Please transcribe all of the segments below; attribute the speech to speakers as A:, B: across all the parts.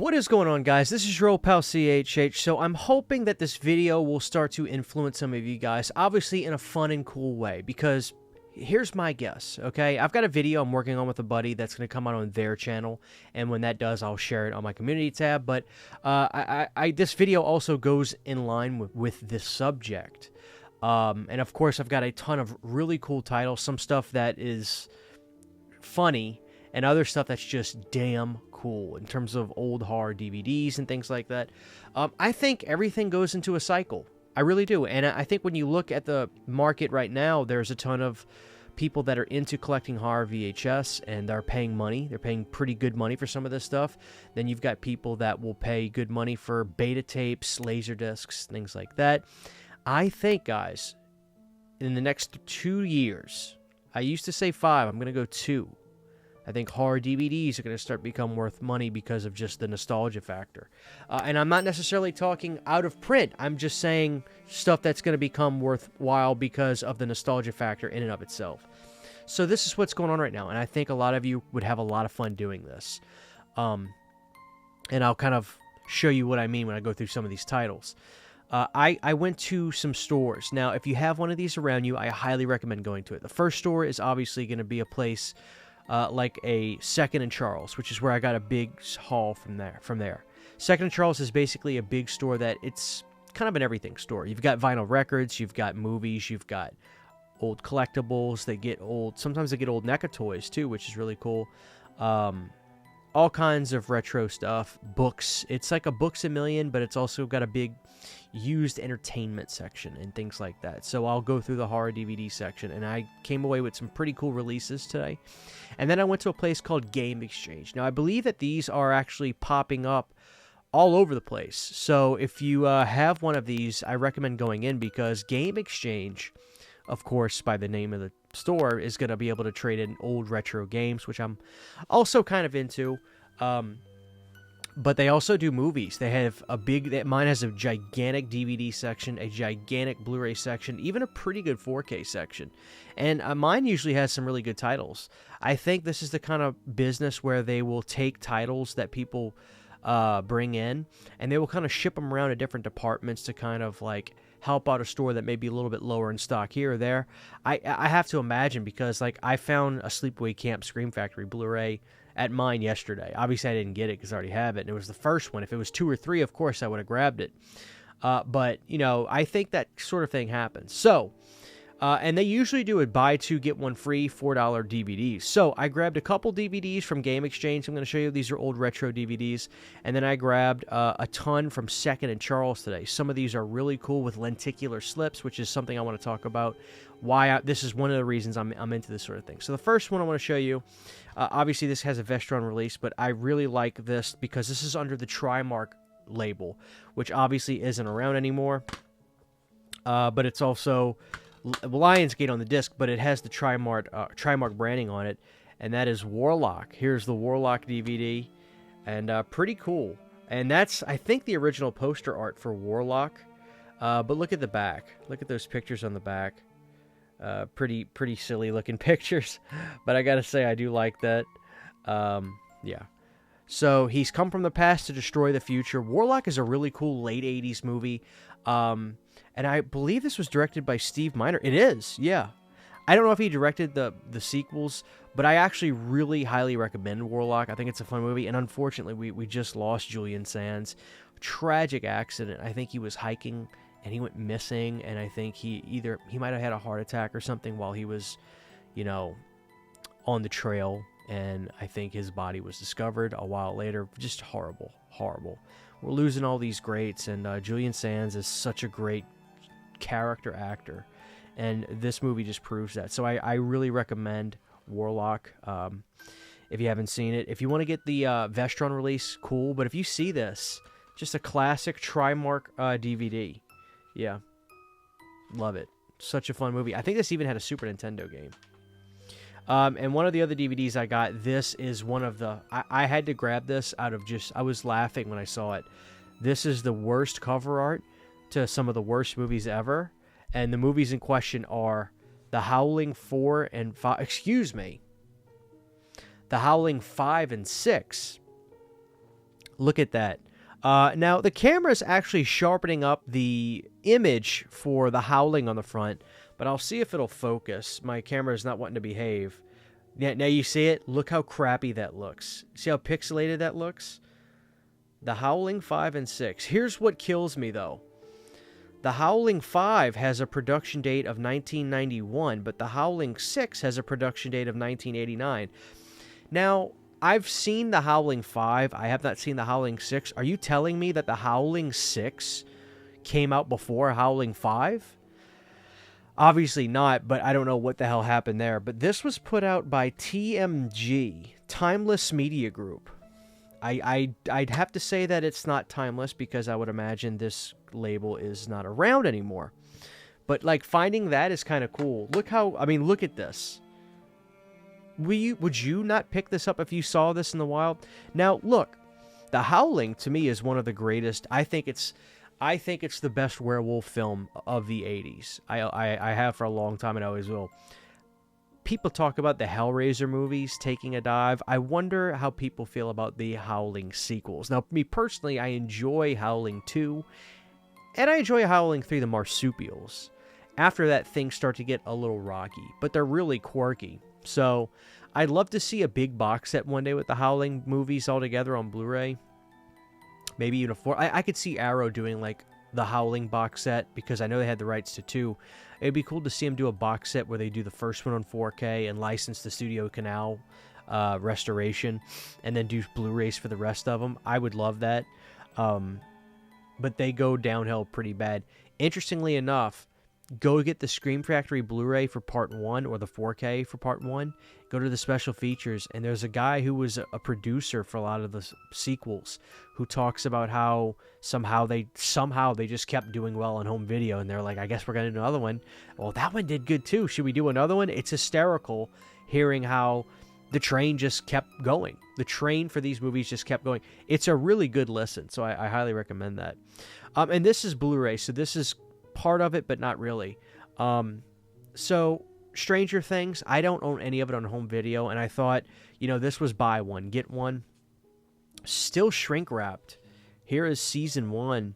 A: What is going on, guys? This is your old pal CHH. So I'm hoping that this video will start to influence some of you guys, obviously in a fun and cool way, because here's my guess, okay? I've got a video I'm working on with a buddy that's going to come out on their channel, and when that does, I'll share it on my community tab, but this video also goes in line with this subject. And of course, I've got a ton of really cool titles, some stuff that is funny, and other stuff that's just damn cool in terms of old horror DVDs and things like that. I think everything goes into a cycle. I really do. And I think when you look at the market right now, there's a ton of people that are into collecting horror VHS, and they're paying money. They're paying pretty good money for some of this stuff. Then you've got people that will pay good money for beta tapes, laser discs, things like that. I think, guys, in the next 2 years, I used to say 5, I'm going to go 2. I think horror DVDs are going to start become worth money because of just the nostalgia factor. And I'm not necessarily talking out of print. I'm just saying stuff that's going to become worthwhile because of the nostalgia factor in and of itself. So this is what's going on right now, and I think a lot of you would have a lot of fun doing this. And I'll kind of show you what I mean when I go through some of these titles. I went to some stores. Now, if you have one of these around you, I highly recommend going to it. The first store is obviously going to be a place like a Second and Charles, which is where I got a big haul from there. Second and Charles is basically a big store that it's kind of an everything store. You've got vinyl records, you've got movies, you've got old collectibles. They get old. Sometimes they get old NECA toys too, which is really cool. All kinds of retro stuff, books. It's like a Books A Million, but it's also got a big used entertainment section and things like that. So I'll go through the horror DVD section, and I came away with some pretty cool releases today. And then I went to a place called Game Exchange. Now, I believe that these are actually popping up all over the place. So if you have one of these, I recommend going in, because Game Exchange, of course, by the name of the store, is going to be able to trade in old retro games, which I'm also kind of into. But they also do movies. They have mine has a gigantic DVD section, a gigantic Blu-ray section, even a pretty good 4K section. And mine usually has some really good titles. I think this is the kind of business where they will take titles that people bring in, and they will kind of ship them around to different departments to kind of like help out a store that may be a little bit lower in stock here or there. I have to imagine, because like I found a Sleepaway Camp Scream Factory Blu-ray at mine yesterday. Obviously, I didn't get it because I already have it, and it was the first one. If it was 2 or 3, of course, I would have grabbed it. But, you know, I think that sort of thing happens. So, and they usually do a buy 2, get 1 free $4 DVDs. So I grabbed a couple DVDs from Game Exchange. I'm going to show you. These are old retro DVDs. And then I grabbed a ton from Second and Charles today. Some of these are really cool with lenticular slips, which is something I want to talk about. This is one of the reasons I'm into this sort of thing. So the first one I want to show you, obviously this has a Vestron release, but I really like this because this is under the Trimark label, which obviously isn't around anymore. But it's also Lionsgate on the disc, but it has the Trimark branding on it, and that is Warlock. Here's the Warlock DVD, and pretty cool. And that's, I think, the original poster art for Warlock. But look at the back. Look at those pictures on the back. Pretty silly looking pictures, but I gotta say I do like that. Yeah. So he's come from the past to destroy the future. Warlock is a really cool late 80s movie. And I believe this was directed by Steve Miner. It is, yeah. I don't know if he directed the sequels, but I actually really highly recommend Warlock. I think it's a fun movie, and unfortunately, we just lost Julian Sands. Tragic accident. I think he was hiking, and he went missing, and I think he might have had a heart attack or something while he was, you know, on the trail, and I think his body was discovered a while later. Just horrible, horrible. We're losing all these greats, and Julian Sands is such a great character actor, and this movie just proves that. So I really recommend Warlock if you haven't seen it. If you want to get the Vestron release, cool, but if you see this, just a classic Trimark DVD. Yeah, love it. Such a fun movie. I think this even had a Super Nintendo game. And one of the other DVDs I got, this is one of the... I had to grab this out of just... I was laughing when I saw it. This is the worst cover art to some of the worst movies ever. And the movies in question are The Howling 4 and 5... Excuse me. The Howling 5 and 6. Look at that. Now, the camera is actually sharpening up the image for the howling on the front, but I'll see if it'll focus. My camera is not wanting to behave. Yeah, now you see it? Look how crappy that looks. See how pixelated that looks? The Howling 5 and 6. Here's what kills me, though. The Howling 5 has a production date of 1991, but the Howling 6 has a production date of 1989. Now, I've seen the Howling 5. I have not seen the Howling 6. Are you telling me that the Howling 6 came out before Howling 5? Obviously not, but I don't know what the hell happened there. But this was put out by TMG, Timeless Media Group. I'd have to say that it's not Timeless because I would imagine this label is not around anymore. But, like, finding that is kind of cool. Look how, I mean, look at this. Would you not pick this up if you saw this in the wild? Now, look, The Howling, to me, is one of the greatest. I think it's the best werewolf film of the 80s. I have for a long time and I always will. People talk about the Hellraiser movies taking a dive. I wonder how people feel about the Howling sequels. Now, me personally, I enjoy Howling 2, and I enjoy Howling 3, the Marsupials. After that, things start to get a little rocky, but they're really quirky. So, I'd love to see a big box set one day with the Howling movies all together on Blu-ray. Maybe even a 4. I could see Arrow doing, like, the Howling box set, because I know they had the rights to 2. It'd be cool to see them do a box set where they do the first one on 4K and license the Studio Canal restoration, and then do Blu-rays for the rest of them. I would love that. But they go downhill pretty bad. Interestingly enough, go get the Scream Factory Blu-ray for Part 1 or the 4K for Part 1. Go to the special features, and there's a guy who was a producer for a lot of the sequels who talks about how somehow they just kept doing well on home video, and they're like, I guess we're going to do another one. Well, that one did good too. Should we do another one? It's hysterical hearing how the train just kept going. The train for these movies just kept going. It's a really good listen, so I highly recommend that. And this is Blu-ray, so this is part of it, but not really. So Stranger Things, I don't own any of it on home video, and I thought, this was buy one, get one. Still shrink wrapped. Here is season 1,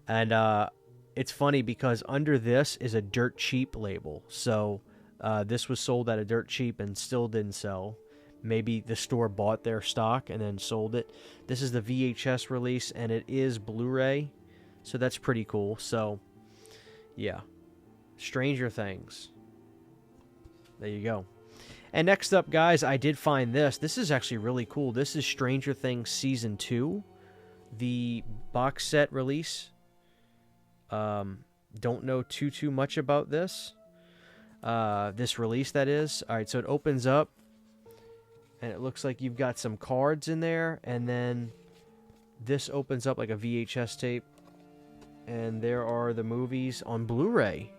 A: and it's funny because under this is a dirt cheap label. So this was sold at a dirt cheap and still didn't sell. Maybe the store bought their stock and then sold it. This is the VHS release, and it is Blu-ray, so that's pretty cool. So yeah, Stranger Things. There you go. And next up, guys, I did find this. This is actually really cool. This is Stranger Things Season 2, the box set release. Don't know too much about this. This release, that is. All right, so it opens up, and it looks like you've got some cards in there, and then this opens up like a VHS tape. And there are the movies on Blu-ray.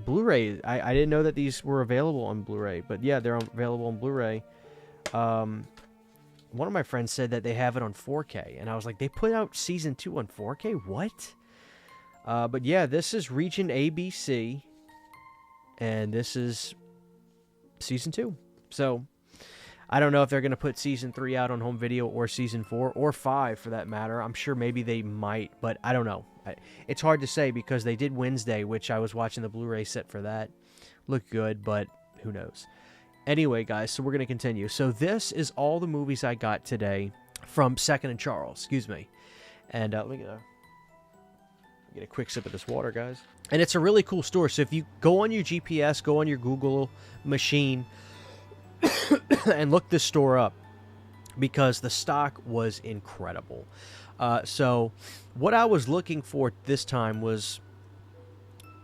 A: Blu-ray, I didn't know that these were available on Blu-ray, but yeah, they're available on Blu-ray. One of my friends said that they have it on 4K, and I was like, they put out Season 2 on 4K? What? But yeah, this is Region ABC, and this is Season 2. So, I don't know if they're going to put Season 3 out on home video, or Season 4, or 5 for that matter. I'm sure maybe they might, but I don't know. It's hard to say because they did Wednesday, which I was watching the Blu-ray set for that. Looked good, but who knows. Anyway, guys, so we're going to continue. So this is all the movies I got today from Second and Charles, excuse me. And let me get a quick sip of this water, guys. And it's a really cool store. So if you go on your GPS, go on your Google machine, and look this store up, because the stock was incredible. So what I was looking for this time was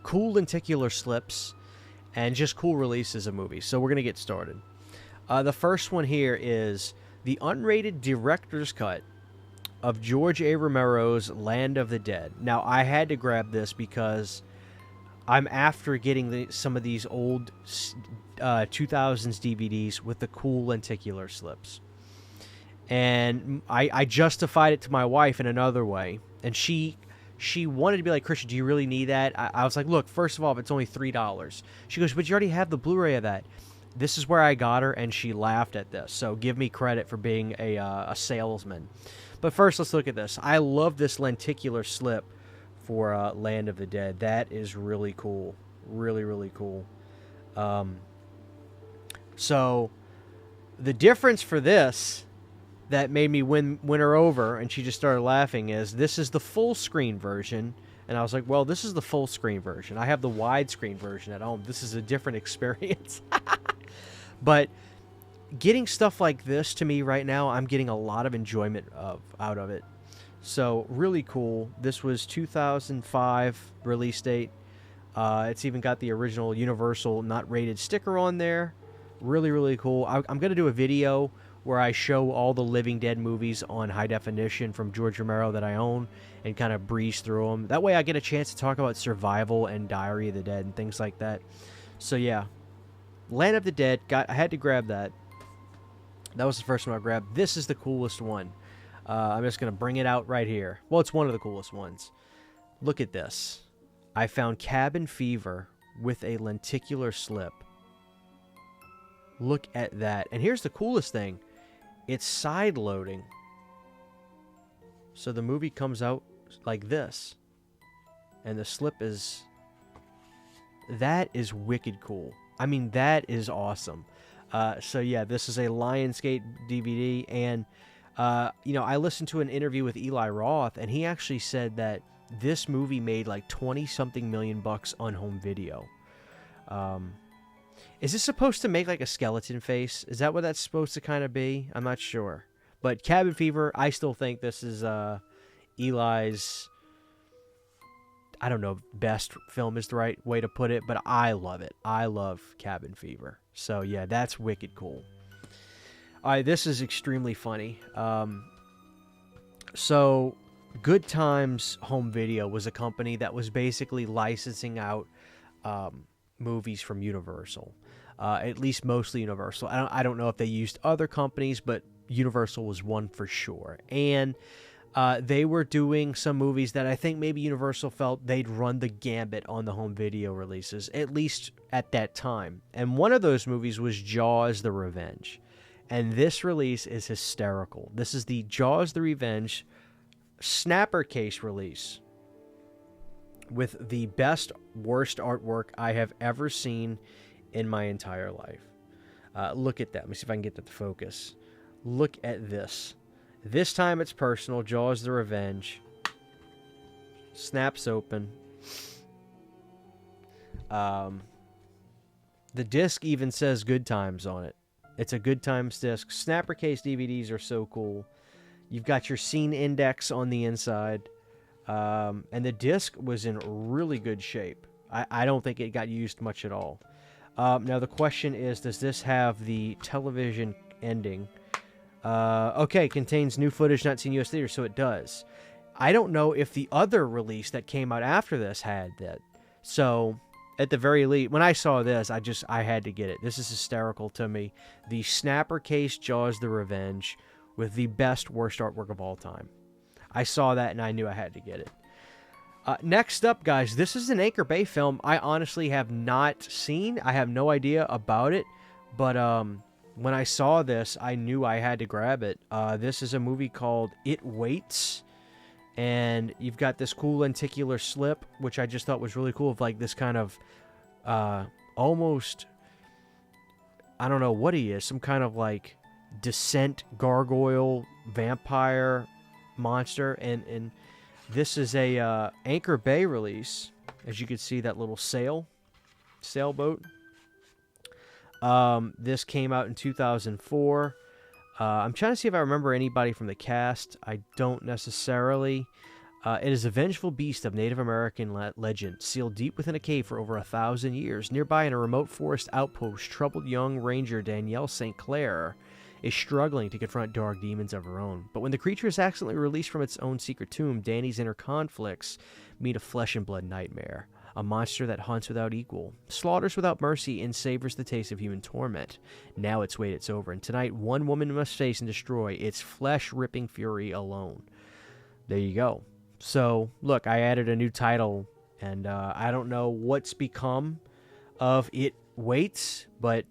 A: cool lenticular slips and just cool releases of movies. So we're going to get started. The first one here is the unrated director's cut of George A. Romero's Land of the Dead. Now, I had to grab this because I'm after getting some of these old 2000s DVDs with the cool lenticular slips. And I justified it to my wife in another way. And she wanted to be like, Christian, do you really need that? I was like, look, first of all, it's only $3. She goes, but you already have the Blu-ray of that. This is where I got her, and she laughed at this. So give me credit for being a salesman. But first, let's look at this. I love this lenticular slip for Land of the Dead. That is really cool. Really, really cool. So the difference for this that made me win her over, and she just started laughing, is this is the full screen version. And I was like, well, this is the full screen version. I have the widescreen version at home. This is a different experience. But getting stuff like this to me right now, I'm getting a lot of enjoyment out of it. So really cool. This was 2005 release date. It's even got the original Universal not rated sticker on there. Really, really cool. I'm going to do a video where I show all the Living Dead movies on high definition from George Romero that I own and kind of breeze through them. That way I get a chance to talk about Survival and Diary of the Dead and things like that. So yeah, Land of the Dead, I had to grab that. That was the first one I grabbed. This is the coolest one. I'm just going to bring it out right here. Well, it's one of the coolest ones. Look at this. I found Cabin Fever with a lenticular slip. Look at that. And here's the coolest thing. It's side loading. So the movie comes out like this. And the slip is... That is wicked cool. I mean, that is awesome. So yeah, this is a Lionsgate DVD. And, you know, I listened to an interview with Eli Roth, and he actually said that this movie made like 20-something million bucks on home video. Is this supposed to make like a skeleton face? Is that what that's supposed to kind of be? I'm not sure. But Cabin Fever, I still think this is Eli's, I don't know, best film is the right way to put it, but I love it. I love Cabin Fever. So yeah, that's wicked cool. All right, this is extremely funny. So Good Times Home Video was a company that was basically licensing out movies from Universal. At least mostly Universal. I don't know if they used other companies, but Universal was one for sure. And they were doing some movies that I think maybe Universal felt they'd run the gambit on the home video releases, at least at that time. And one of those movies was Jaws: The Revenge. And this release is hysterical. This is the Jaws: The Revenge snapper case release with the best, worst artwork I have ever seen in my entire life. Look at that. Let me see if I can get that to focus. Look at this. This time it's personal. Jaws: The Revenge. Snaps open. The disc even says Good Times on it. It's a Good Times disc. Snapper case DVDs are so cool. You've got your scene index on the inside. And the disc was in really good shape. I don't think it got used much at all. Now the question is, does this have the television ending? Okay, contains new footage not seen in U.S. theaters, so it does. I don't know if the other release that came out after this had that. So, at the very least, when I saw this, I had to get it. This is hysterical to me. The snapper case Jaws: The Revenge with the best, worst artwork of all time. I saw that and I knew I had to get it. Next up, guys, this is an Anchor Bay film I honestly have not seen. I have no idea about it, but when I saw this, I knew I had to grab it. This is a movie called It Waits, and you've got this cool lenticular slip, which I just thought was really cool, of like this kind of almost, I don't know what he is, some kind of like descent gargoyle vampire monster, and this is a Anchor Bay release. As you can see, that little sailboat. This came out in 2004. I'm trying to see if I remember anybody from the cast. I don't necessarily. It is a vengeful beast of Native American legend, sealed deep within a cave for over 1,000 years. Nearby in a remote forest outpost, troubled young ranger Danielle St. Clair is struggling to confront dark demons of her own. But when the creature is accidentally released from its own secret tomb, Danny's inner conflicts meet a flesh-and-blood nightmare. A monster that hunts without equal, slaughters without mercy, and savors the taste of human torment. Now its wait, it's over, and tonight one woman must face and destroy its flesh-ripping fury alone. There you go. So, look, I added a new title, and I don't know what's become of It Waits, but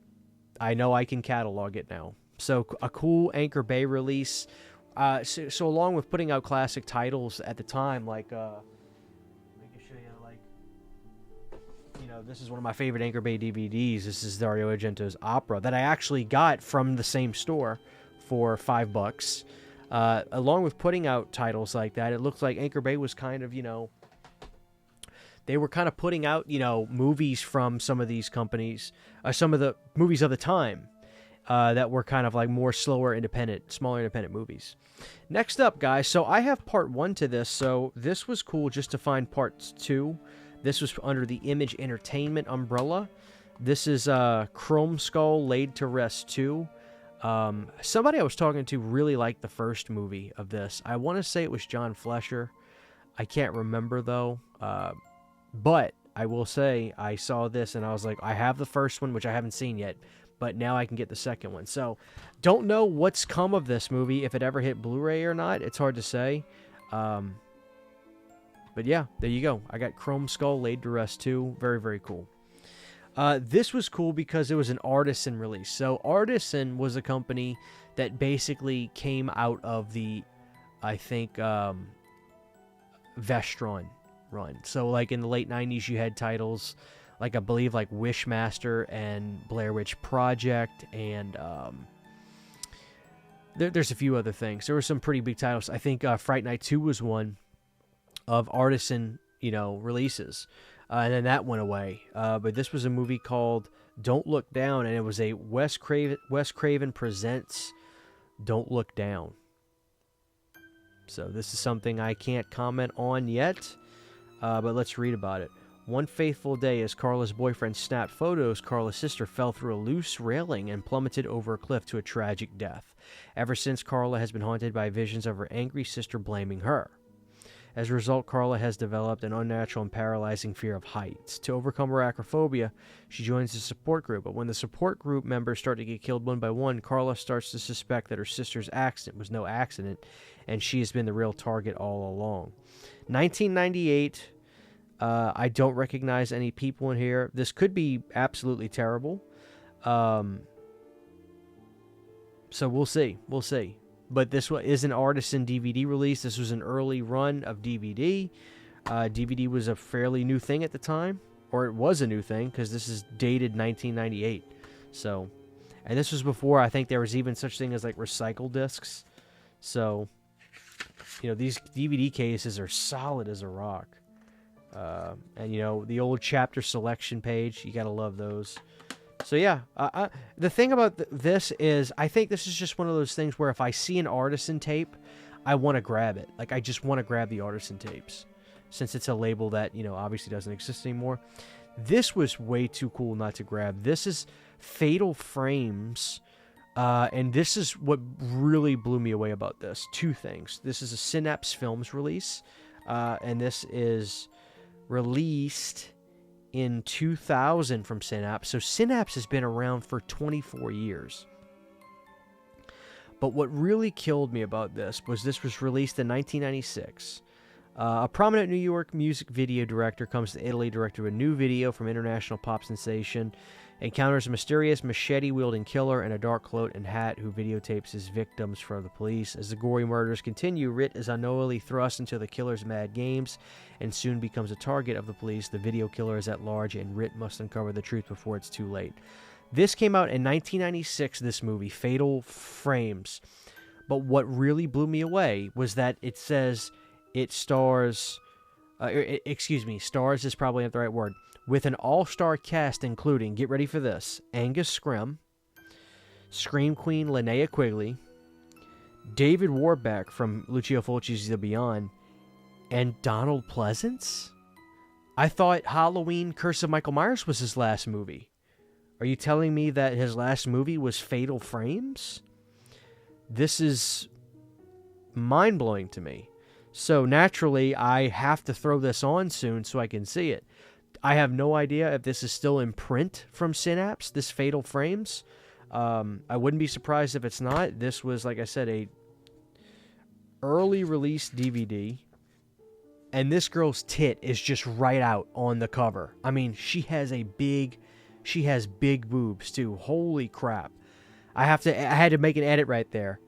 A: I know I can catalog it now. So, a cool Anchor Bay release So along with putting out classic titles at the time, like I can show you, like, this is one of my favorite Anchor Bay DVDs. This is Dario Argento's Opera that I actually got from the same store for $5. Along with putting out titles like that, it looks like Anchor Bay was kind of, they were kind of putting out, movies from some of these companies, some of the movies of the time that were kind of like more smaller independent movies. Next up, guys, so I have part 1 to this, so this was cool just to find part 2. This was under the Image Entertainment umbrella. This is Chrome Skull Laid to Rest 2. Somebody I was talking to really liked the first movie of this. I want to say it was John Flesher. I can't remember, though. But I will say I saw this and I was like, I have the first one, which I haven't seen yet, but now I can get the second one. So don't know what's come of this movie, if it ever hit Blu-ray or not. It's hard to say. But yeah, there you go. I got Chrome Skull Laid to Rest 2. Very, very cool. This was cool because it was an Artisan release. So Artisan was a company that basically came out of the, I think, Vestron run. So like in the late 90s, you had titles like, I believe, like Wishmaster and Blair Witch Project, and there's a few other things. There were some pretty big titles. I think Fright Night 2 was one of Artisan, releases. And then that went away. But this was a movie called Don't Look Down, and it was a Wes Craven Presents Don't Look Down. So this is something I can't comment on yet, but let's read about it. One fateful day, as Carla's boyfriend snapped photos, Carla's sister fell through a loose railing and plummeted over a cliff to a tragic death. Ever since, Carla has been haunted by visions of her angry sister blaming her. As a result, Carla has developed an unnatural and paralyzing fear of heights. To overcome her acrophobia, she joins a support group, but when the support group members start to get killed one by one, Carla starts to suspect that her sister's accident was no accident, and she has been the real target all along. 1998, I don't recognize any people in here. This could be absolutely terrible. So we'll see. We'll see. But this is an Artisan DVD release. This was an early run of DVD. DVD was a fairly new thing at the time, or it was a new thing, because this is dated 1998. So, and this was before, I think, there was even such thing as like recycle discs. So, these DVD cases are solid as a rock. And the old chapter selection page, you gotta love those. So yeah, the thing about this is, I think this is just one of those things where if I see an Artisan tape, I want to grab it. Like, I just want to grab the Artisan tapes, since it's a label that, obviously doesn't exist anymore. This was way too cool not to grab. This is Fatal Frames, and this is what really blew me away about this. Two things. This is a Synapse Films release, and this is released in 2000 from Synapse. So Synapse has been around for 24 years. But what really killed me about this was released in 1996. A prominent New York music video director comes to Italy, directed a new video from international pop sensation, encounters a mysterious machete-wielding killer in a dark cloak and hat who videotapes his victims for the police. As the gory murders continue, Rit is unknowingly thrust into the killer's mad games and soon becomes a target of the police. The video killer is at large, and Rit must uncover the truth before it's too late. This came out in 1996, this movie, Fatal Frames. But what really blew me away was that it says it stars... stars is probably not the right word. With an all-star cast including, get ready for this, Angus Scrimm, Scream Queen Linnea Quigley, David Warbeck from Lucio Fulci's The Beyond, and Donald Pleasance? I thought Halloween Curse of Michael Myers was his last movie. Are you telling me that his last movie was Fatal Frames? This is mind-blowing to me. So naturally, I have to throw this on soon so I can see it. I have no idea if this is still in print from Synapse, this Fatal Frames. I wouldn't be surprised if it's not. This was, like I said, a early release DVD. And this girl's tit is just right out on the cover. I mean, she has big boobs too. Holy crap. I had to make an edit right there.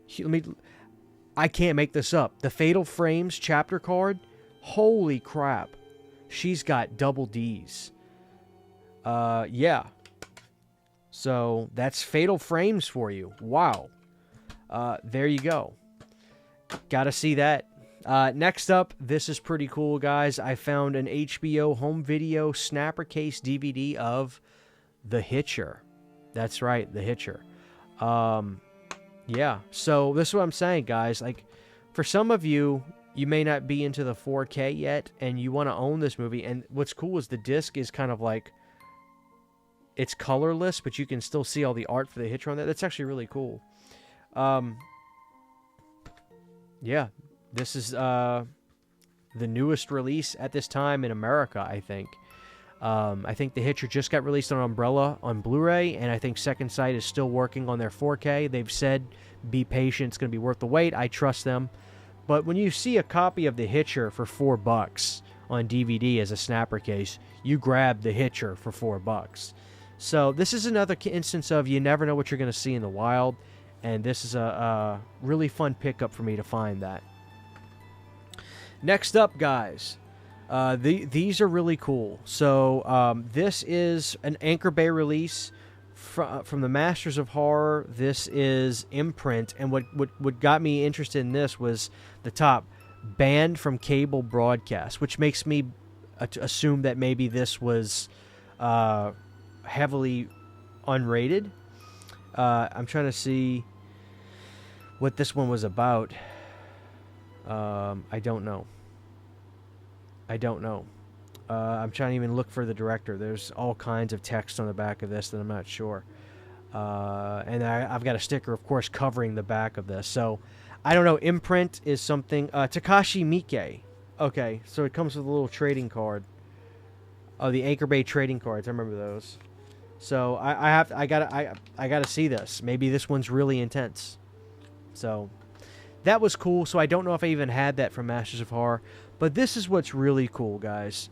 A: I can't make this up. The Fatal Frames chapter card, holy crap. She's got double D's. Yeah. So that's Fatal Frames for you. Wow. There you go. Gotta see that. Next up, this is pretty cool, guys. I found an HBO home video snapper case DVD of The Hitcher. That's right, The Hitcher. Yeah, so this is what I'm saying, guys. Like, for some of you, you may not be into the 4K yet, and you want to own this movie. And what's cool is the disc is kind of like, it's colorless, but you can still see all the art for The Hitcher on there. That's actually really cool. Yeah, this is the newest release at this time in America, I think. I think The Hitcher just got released on Umbrella on Blu-ray, and I think Second Sight is still working on their 4K. They've said, be patient, it's going to be worth the wait. I trust them. But when you see a copy of The Hitcher for $4 on DVD as a snapper case, you grab The Hitcher for $4. So this is another instance of you never know what you're going to see in the wild, and this is a really fun pickup for me to find that. Next up, guys, these are really cool. So this is an Anchor Bay release from the Masters of Horror. This is Imprint, and what got me interested in this was the top, banned from cable broadcast, which makes me assume that maybe this was heavily unrated. I'm trying to see what this one was about. I don't know. I'm trying to even look for the director. There's all kinds of text on the back of this that I'm not sure. And I've got a sticker, of course, covering the back of this. So, I don't know. Imprint is something... Takashi Miike. Okay, so it comes with a little trading card. Oh, the Anchor Bay trading cards. I remember those. So, I gotta see this. Maybe this one's really intense. So, that was cool. So, I don't know if I even had that from Masters of Horror. But this is what's really cool, guys.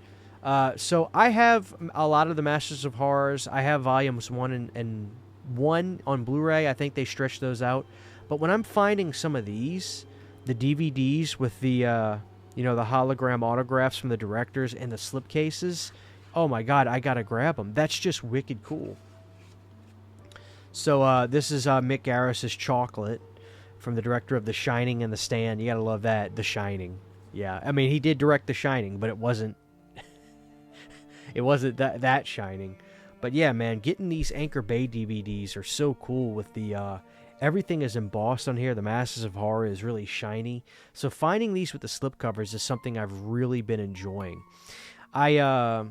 A: So I have a lot of the Masters of Horrors. I have volumes 1 and 1 on Blu-ray. I think they stretched those out. But when I'm finding some of these, the DVDs with the the hologram autographs from the directors and the slipcases, oh my God, I gotta grab them. That's just wicked cool. So this is Mick Garris's Chocolate from the director of The Shining and The Stand. You gotta love that, The Shining. Yeah, I mean, he did direct The Shining, but it wasn't that Shining. But yeah, man, getting these Anchor Bay DVDs are so cool with the everything is embossed on here. The Masters of Horror is really shiny. So finding these with the slipcovers is something I've really been enjoying. I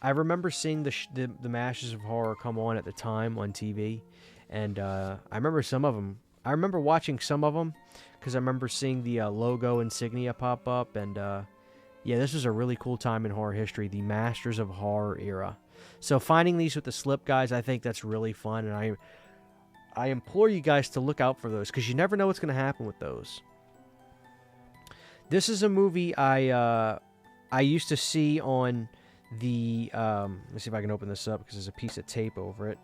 A: remember seeing the Masters of Horror come on at the time on TV, and I remember some of them. I remember watching some of them because I remember seeing the logo insignia pop up, and yeah, this was a really cool time in horror history, the Masters of Horror era. So finding these with the slip, guys, I think that's really fun, and I implore you guys to look out for those because you never know what's going to happen with those. This is a movie I used to see on the let's see if I can open this up because there's a piece of tape over it.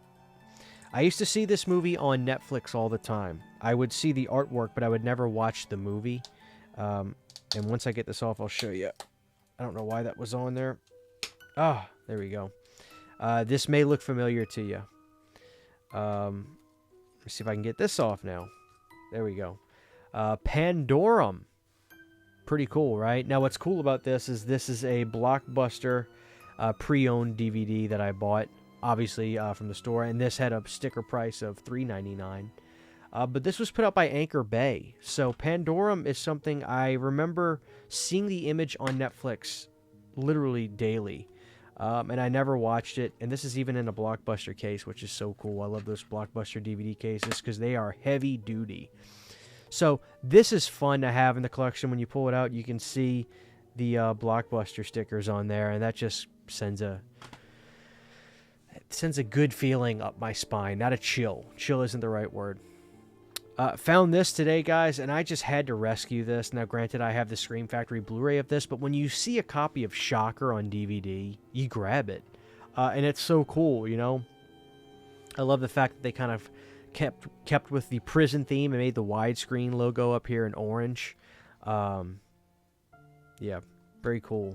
A: I used to see this movie on Netflix all the time. I would see the artwork, but I would never watch the movie. And once I get this off, I'll show you. I don't know why that was on there. Ah, there we go. This may look familiar to you. Let's see if I can get this off now. There we go. Pandorum. Pretty cool, right? Now, what's cool about this is a Blockbuster pre-owned DVD that I bought. Obviously from the store, and this had a sticker price of $3.99. But this was put out by Anchor Bay. So Pandorum is something I remember seeing the image on Netflix literally daily. And I never watched it. And this is even in a Blockbuster case, which is so cool. I love those Blockbuster DVD cases because they are heavy duty. So this is fun to have in the collection. When you pull it out, you can see the Blockbuster stickers on there, and that just sends a good feeling up my spine. Not a chill. Chill isn't the right word. Found this today, guys, and I just had to rescue this. Now, granted, I have the Scream Factory Blu-ray of this, but when you see a copy of Shocker on DVD, you grab it. And it's so cool, you know? I love the fact that they kind of kept with the prison theme and made the widescreen logo up here in orange. Yeah, very cool.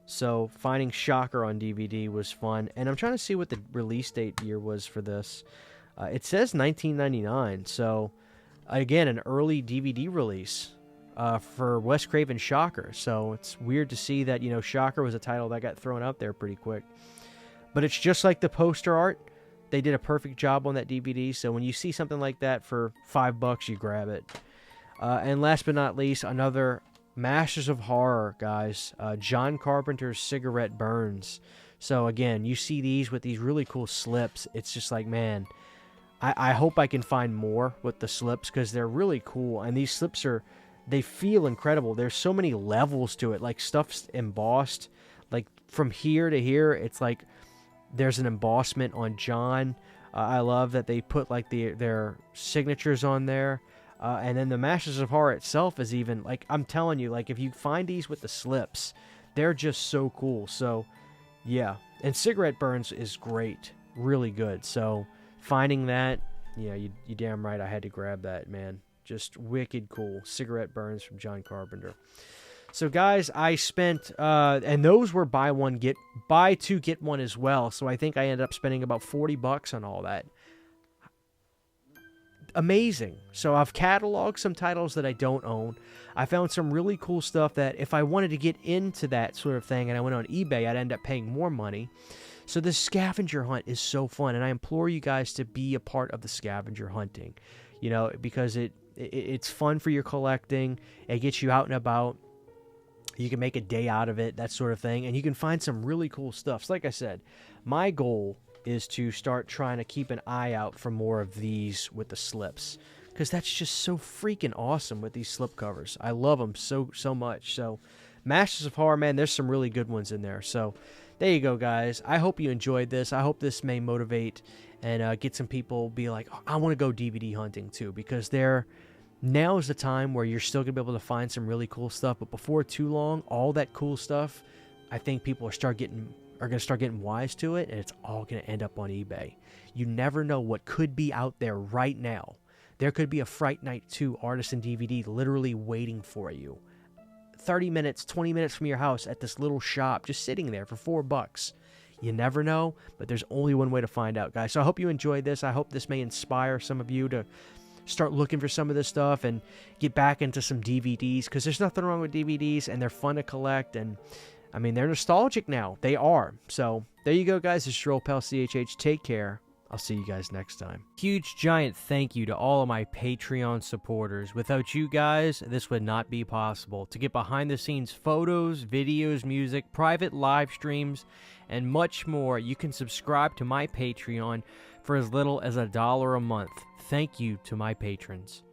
A: So finding Shocker on DVD was fun, and I'm trying to see what the release date year was for this. It says 1999, so again, an early DVD release for Wes Craven's Shocker. So it's weird to see that, you know, Shocker was a title that got thrown out there pretty quick. But it's just like the poster art. They did a perfect job on that DVD, so when you see something like that for $5, you grab it. And last but not least, another Masters of Horror, guys. John Carpenter's Cigarette Burns. So again, you see these with these really cool slips. It's just like, man, I hope I can find more with the slips because they're really cool. And these slips they feel incredible. There's so many levels to it. Like, stuff's embossed. Like, from here to here, it's like there's an embossment on John. I love that they put like their signatures on there. And then the Masters of Horror itself is even, like, I'm telling you, like, if you find these with the slips, they're just so cool. So, yeah. And Cigarette Burns is great. Really good. So, finding that, yeah, you damn right I had to grab that, man. Just wicked cool. Cigarette Burns from John Carpenter. So, guys, I spent, and those were buy two, get one as well. So, I think I ended up spending about $40 on all that. Amazing. So I've cataloged some titles that I don't own. I found some really cool stuff that if I wanted to get into that sort of thing and I went on eBay, I'd end up paying more money. So the scavenger hunt is so fun, and I implore you guys to be a part of the scavenger hunting, you know, because it's fun for your collecting. It gets you out and about. You can make a day out of it, that sort of thing, and you can find some really cool stuff. So like I said, my goal is to start trying to keep an eye out for more of these with the slips, because that's just so freaking awesome with these slip covers. I love them so much. So Masters of Horror, man, there's some really good ones in there. So there you go, guys. I hope you enjoyed this. I hope this may motivate and get some people be like, oh, I want to go DVD hunting too, because now is the time where you're still gonna be able to find some really cool stuff, but before too long, all that cool stuff, I think people are going to start getting wise to it, and it's all going to end up on eBay. You never know what could be out there right now. There could be a Fright Night 2 Artisan DVD literally waiting for you. 30 minutes, 20 minutes from your house at this little shop, just sitting there for $4. You never know, but there's only one way to find out, guys. So I hope you enjoyed this. I hope this may inspire some of you to start looking for some of this stuff and get back into some DVDs, because there's nothing wrong with DVDs, and they're fun to collect, and I mean, they're nostalgic now. They are. So, there you go, guys. This is your old pal CHH. Take care. I'll see you guys next time. Huge, giant thank you to all of my Patreon supporters. Without you guys, this would not be possible. To get behind-the-scenes photos, videos, music, private live streams, and much more, you can subscribe to my Patreon for as little as $1 a month. Thank you to my patrons.